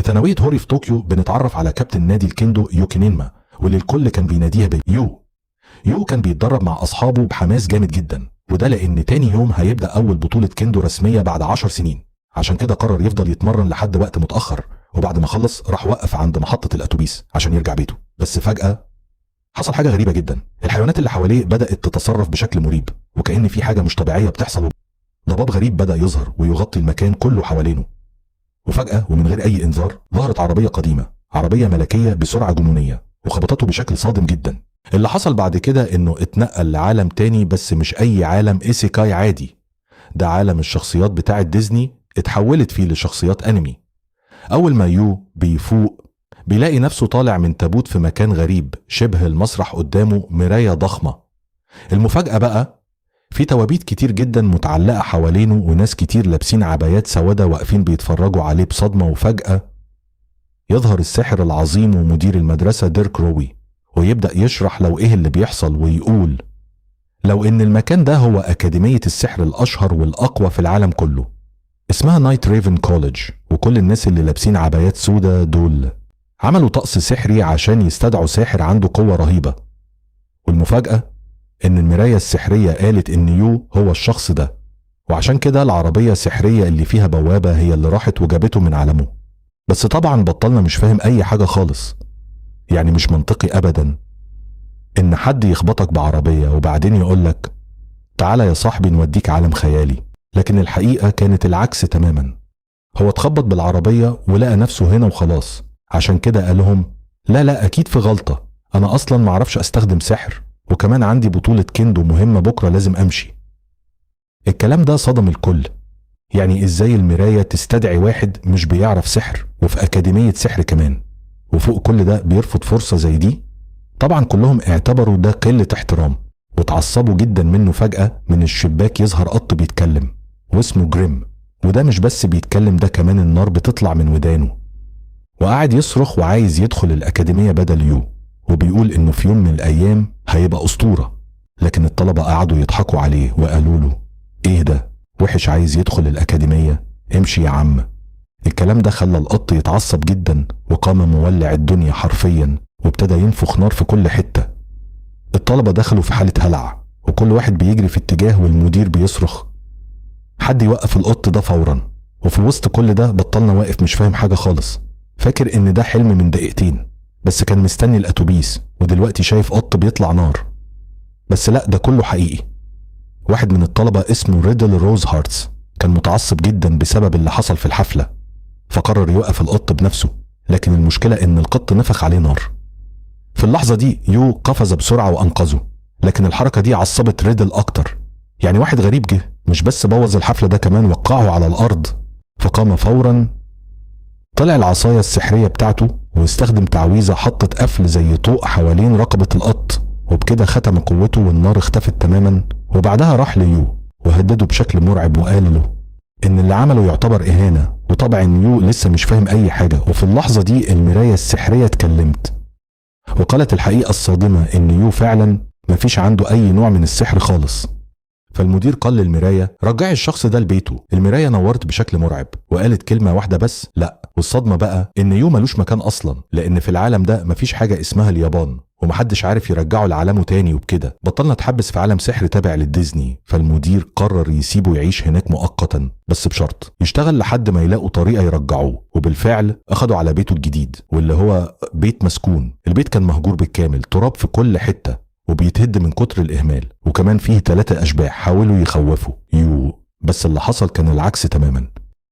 ثانوية هوري في طوكيو بنتعرف على كابتن نادي الكيندو يوكينينما، واللي الكل كان بيناديها بيو. يو كان بيتدرب مع أصحابه بحماس جامد جدا، وده لأن تاني يوم هيبدأ أول بطولة كيندو رسمية بعد 10 سنين. عشان كده قرر يفضل يتمرن لحد وقت متأخر، وبعد ما خلص راح وقف عند محطة الأتوبيس عشان يرجع بيته. بس فجأة حصل حاجة غريبة جدا. الحيوانات اللي حواليه بدأت تتصرف بشكل مريب، وكأن في حاجة مش طبيعية بتحصل. ضباب غريب بدأ يظهر ويغطي المكان كله حوالينه. وفجأة ومن غير أي إنذار ظهرت عربية قديمة، عربية ملكية بسرعة جنونية، وخبطته بشكل صادم جدا. اللي حصل بعد كده إنه اتنقل لعالم تاني، بس مش أي عالم إيسيكاي عادي، ده عالم الشخصيات بتاعة ديزني اتحولت فيه لشخصيات أنمي. أول ما يو بيفوق بيلاقي نفسه طالع من تابوت في مكان غريب شبه المسرح، قدامه مراية ضخمة. المفاجأة بقى في توابيت كتير جدا متعلقة حوالينه، وناس كتير لابسين عبايات سودة واقفين بيتفرجوا عليه بصدمة. وفجأة يظهر الساحر العظيم ومدير المدرسة ديرك روي، ويبدأ يشرح لو ايه اللي بيحصل، ويقول لو ان المكان ده هو أكاديمية السحر الأشهر والأقوى في العالم كله، اسمها نايت ريفن كوليدج، وكل الناس اللي لابسين عبايات سودة دول عملوا طقس سحري عشان يستدعوا ساحر عنده قوة رهيبة. والمفاجأة ان المراية السحرية قالت ان يو هو الشخص ده، وعشان كده العربية السحرية اللي فيها بوابة هي اللي راحت وجابته من عالمه. بس طبعا بطلنا مش فاهم اي حاجة خالص. يعني مش منطقي ابدا ان حد يخبطك بعربية وبعدين يقولك تعالى يا صاحبي نوديك عالم خيالي. لكن الحقيقة كانت العكس تماما. هو اتخبط بالعربية ولقى نفسه هنا وخلاص. عشان كده قالهم لا اكيد في غلطة، انا اصلا معرفش استخدم سحر، وكمان عندي بطولة كيندو مهمة بكرة لازم امشي. الكلام ده صدم الكل. يعني ازاي المراية تستدعي واحد مش بيعرف سحر وفي أكاديمية سحر كمان، وفوق كل ده بيرفض فرصة زي دي؟ طبعا كلهم اعتبروا ده قلة احترام، وتعصبوا جدا منه. فجأة من الشباك يظهر قط بيتكلم واسمه جريم، وده مش بس بيتكلم، ده كمان النار بتطلع من ودانه، وقاعد يصرخ وعايز يدخل الأكاديمية بدل يو، وبيقول انه في يوم من الأيام هيبقى أسطورة. لكن الطلبة قعدوا يضحكوا عليه وقالوا له ايه ده، وحش عايز يدخل الأكاديمية، امشي يا عم. الكلام ده خلى القط يتعصب جدا، وقام مولع الدنيا حرفيا، وابتدى ينفخ نار في كل حتة. الطلبة دخلوا في حالة هلع، وكل واحد بيجري في اتجاه، والمدير بيصرخ حد يوقف القط ده فورا. وفي وسط كل ده بطلنا واقف مش فاهم حاجة خالص، فاكر ان ده حلم من دقيقتين، بس كان مستني الأتوبيس، ودلوقتي شايف قط بيطلع نار. بس لا، ده كله حقيقي. واحد من الطلبة اسمه ريدل روز هارتس كان متعصب جدا بسبب اللي حصل في الحفلة، فقرر يوقف القط بنفسه. لكن المشكلة ان القط نفخ عليه نار. في اللحظة دي يو قفز بسرعة وانقذه، لكن الحركة دي عصبت ريدل اكتر. يعني واحد غريب جه مش بس بوظ الحفلة، ده كمان وقعه على الارض. فقام فورا، طلع العصاية السحرية بتاعته واستخدم تعويذة حطت قفل زي طوق حوالين رقبة القط، وبكده ختم قوته والنار اختفت تماما. وبعدها راح ليو وهدده بشكل مرعب وقال له ان اللي عمله يعتبر اهانة. وطبعا يو لسه مش فاهم اي حاجة. وفي اللحظة دي المراية السحرية اتكلمت وقالت الحقيقة الصادمة ان يو فعلا مفيش عنده اي نوع من السحر خالص. فالمدير قال للمراية رجعي الشخص ده لبيته. المراية نورت بشكل مرعب وقالت كلمة واحدة بس لا. والصدمة بقى ان يو ملوش مكان اصلا، لان في العالم ده مفيش حاجة اسمها اليابان، ومحدش عارف يرجعه لعالمه تاني. وبكده بطلنا تحبس في عالم سحر تابع للديزني. فالمدير قرر يسيبه يعيش هناك مؤقتا، بس بشرط يشتغل لحد ما يلاقوا طريقة يرجعوه. وبالفعل اخدوا على بيته الجديد، واللي هو بيت مسكون. البيت كان مهجور بالكامل، تراب في كل حتة وبيتهد من كتر الإهمال، وكمان فيه 3 أشباح حاولوا يخوفوا يو. بس اللي حصل كان العكس تماما.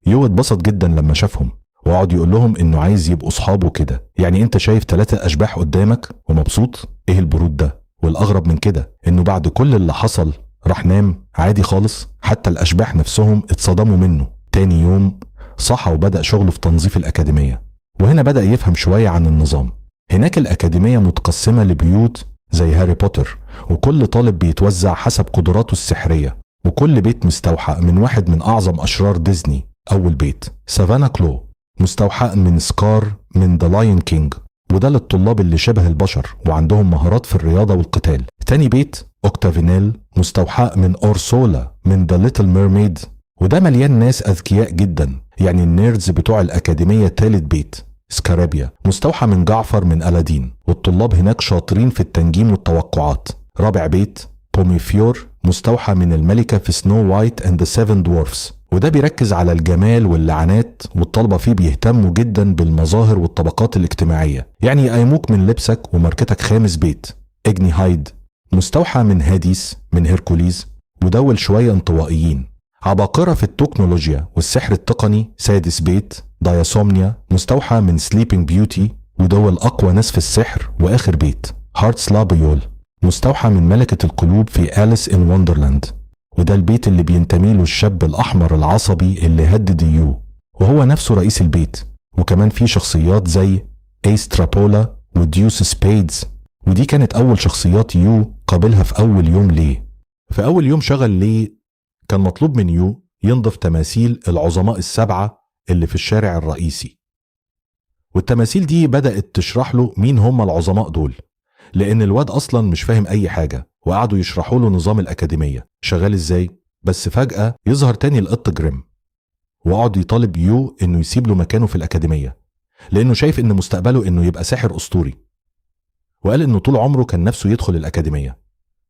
يو اتبسط جدا لما شافهم، وقعد يقول لهم انه عايز يبقوا صحابه كده. يعني انت شايف 3 أشباح قدامك ومبسوط؟ ايه البرود ده؟ والأغرب من كده انه بعد كل اللي حصل راح نام عادي خالص. حتى الأشباح نفسهم اتصدموا منه. تاني يوم صحى وبدأ شغله في تنظيف الأكاديمية، وهنا بدأ يفهم شوية عن النظام. هناك الأكاديمية متقسمة لبيوت زي هاري بوتر، وكل طالب بيتوزع حسب قدراته السحرية، وكل بيت مستوحى من واحد من أعظم أشرار ديزني. أول بيت سافانا كلو، مستوحى من سكار من ذا لاين كينج، وده للطلاب اللي شبه البشر وعندهم مهارات في الرياضة والقتال. تاني بيت اوكتافينيل، مستوحى من أورسولا من ذا ليتل ميرميد، وده مليان ناس أذكياء جدا يعني النيردز بتوع الأكاديمية تالت بيت سكارابيا مستوحى من جعفر من ألادين، والطلاب هناك شاطرين في التنجيم والتوقعات. رابع بيت بوميفيور مستوحى من الملكة في سنو وايت اند ذا سيفن دورفز، وده بيركز على الجمال واللعنات، والطلبة فيه بيهتموا جدا بالمظاهر والطبقات الاجتماعية، يعني يقيموك من لبسك وماركتك. خامس بيت اجني هايد مستوحى من هاديس من هيركوليز، ودول شوية انطوائيين. عباقرة في التكنولوجيا والسحر التقني. سادس بيت داياسومنيا مستوحى من سليبينج بيوتي، ودول أقوى ناس في السحر. وآخر بيت هارتس لابيول مستوحى من ملكة القلوب في أليس إن وندرلاند، وده البيت اللي بينتمي له الشاب الأحمر العصبي اللي هدد يو، وهو نفسه رئيس البيت. وكمان في شخصيات زي ايس ترابولا وديوس سبيدز، ودي كانت أول شخصيات يو قابلها في أول يوم ليه. في أول يوم شغل ليه كان مطلوب من يو ينظف تماثيل العظماء السبعة اللي في الشارع الرئيسي، والتماثيل دي بدأت تشرح له مين هم العظماء دول، لأن الواد أصلا مش فاهم أي حاجة، وقعدوا يشرحوا له نظام الأكاديمية شغال إزاي. بس فجأة يظهر تاني القط جريم، وقعد يطالب يو إنه يسيب له مكانه في الأكاديمية، لأنه شايف إن مستقبله إنه يبقى ساحر أسطوري. وقال إنه طول عمره كان نفسه يدخل الأكاديمية،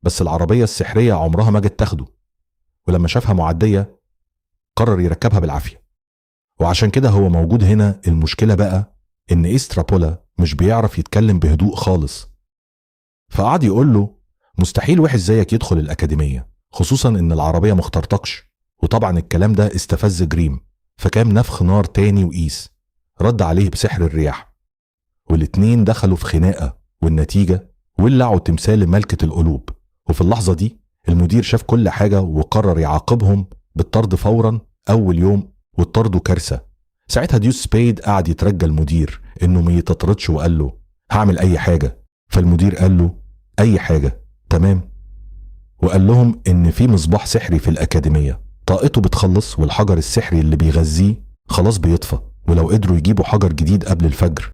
بس العربية السحرية عمرها ما جت تاخده، ولما شافها معدية قرر يركبها بالعافية. وعشان كده هو موجود هنا. المشكلة بقى إن إسترابولا مش بيعرف يتكلم بهدوء خالص، فقعد يقول له مستحيل وحش زيك يدخل الأكاديمية، خصوصا إن العربية مخترتكش. وطبعا الكلام ده استفز جريم، فكام نفخ نار تاني وقيس رد عليه بسحر الرياح، والاتنين دخلوا في خناقة، والنتيجة ولعوا تمثال ملكة القلوب. وفي اللحظة دي المدير شاف كل حاجة وقرر يعاقبهم بالطرد فورا أول يوم، والطرد كارثة. ساعتها ديوس سبيد قعد يترجى المدير إنه ما يتطردش، وقال له هعمل أي حاجة. فالمدير قال له أي حاجة تمام، وقال لهم إن في مصباح سحري في الأكاديمية طاقته بتخلص، والحجر السحري اللي بيغذيه خلاص بيطفى، ولو قدروا يجيبوا حجر جديد قبل الفجر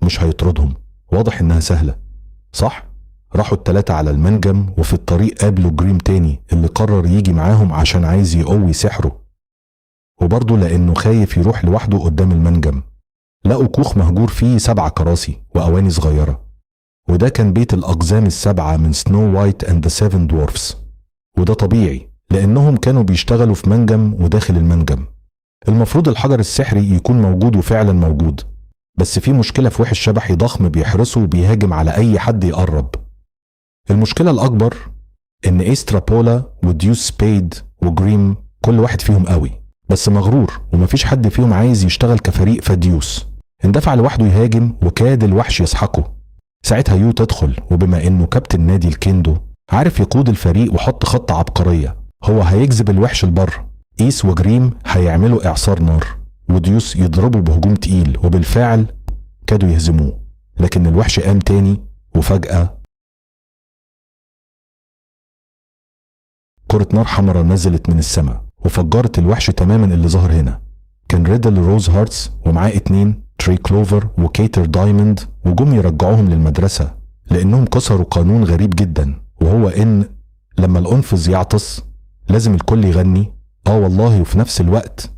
مش هيطردهم. واضح إنها سهلة صح؟ راحوا التلاتة على المنجم، وفي الطريق قابلوا جريم تاني اللي قرر يجي معاهم عشان عايز يقوي سحره، وبرضه لأنه خايف يروح لوحده قدام المنجم. لقوا كوخ مهجور فيه 7 كراسي وأواني صغيرة، وده كان بيت الأقزام السبعة من سنو وايت اند ذا سيفن دورفز. وده طبيعي لأنهم كانوا بيشتغلوا في منجم وداخل المنجم. المفروض الحجر السحري يكون موجود، وفعلا موجود، بس في مشكلة في وحش شبحي ضخم بيحرسه وبيهاجم على أي حد يقرب. المشكلة الأكبر إن إسترابولا وديوس سبيد وجريم كل واحد فيهم قوي بس مغرور، ومفيش حد فيهم عايز يشتغل كفريق. فديوس اندفع لوحده يهاجم، وكاد الوحش يسحقه. ساعتها يو تدخل، وبما إنه كابتن نادي الكيندو عارف يقود الفريق وحط خطة عبقرية. هو هيجذب الوحش لبر، إيس وجريم هيعملوا إعصار نار، وديوس يضربوا بهجوم تقيل، وبالفعل كادوا يهزموه. لكن الوحش قام تاني، وفجأة كرة نار حمراء نزلت من السماء وفجرت الوحش تماما. اللي ظهر هنا كان ريدل روز هارتس، ومعاه 2 تري كلوفر وكيتر دايموند، وجم يرجعوهم للمدرسة لأنهم كسروا قانون غريب جدا، وهو إن لما الأنفذ يعطس لازم الكل يغني والله. وفي نفس الوقت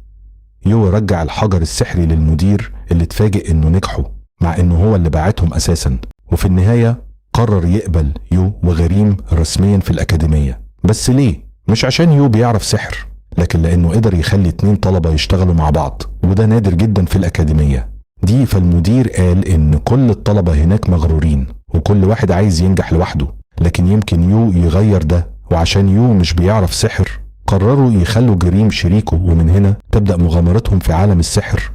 يو رجع الحجر السحري للمدير اللي اتفاجئ إنه نجحوا، مع إنه هو اللي باعتهم أساسا. وفي النهاية قرر يقبل يو وغريم رسميا في الأكاديمية. بس ليه؟ مش عشان يو بيعرف سحر، لكن لأنه قدر يخلي 2 طلبة يشتغلوا مع بعض، وده نادر جدا في الأكاديمية دي. فالمدير قال إن كل الطلبة هناك مغرورين، وكل واحد عايز ينجح لوحده، لكن يمكن يو يغير ده. وعشان يو مش بيعرف سحر قرروا يخلوا جريم شريكه، ومن هنا تبدأ مغامرتهم في عالم السحر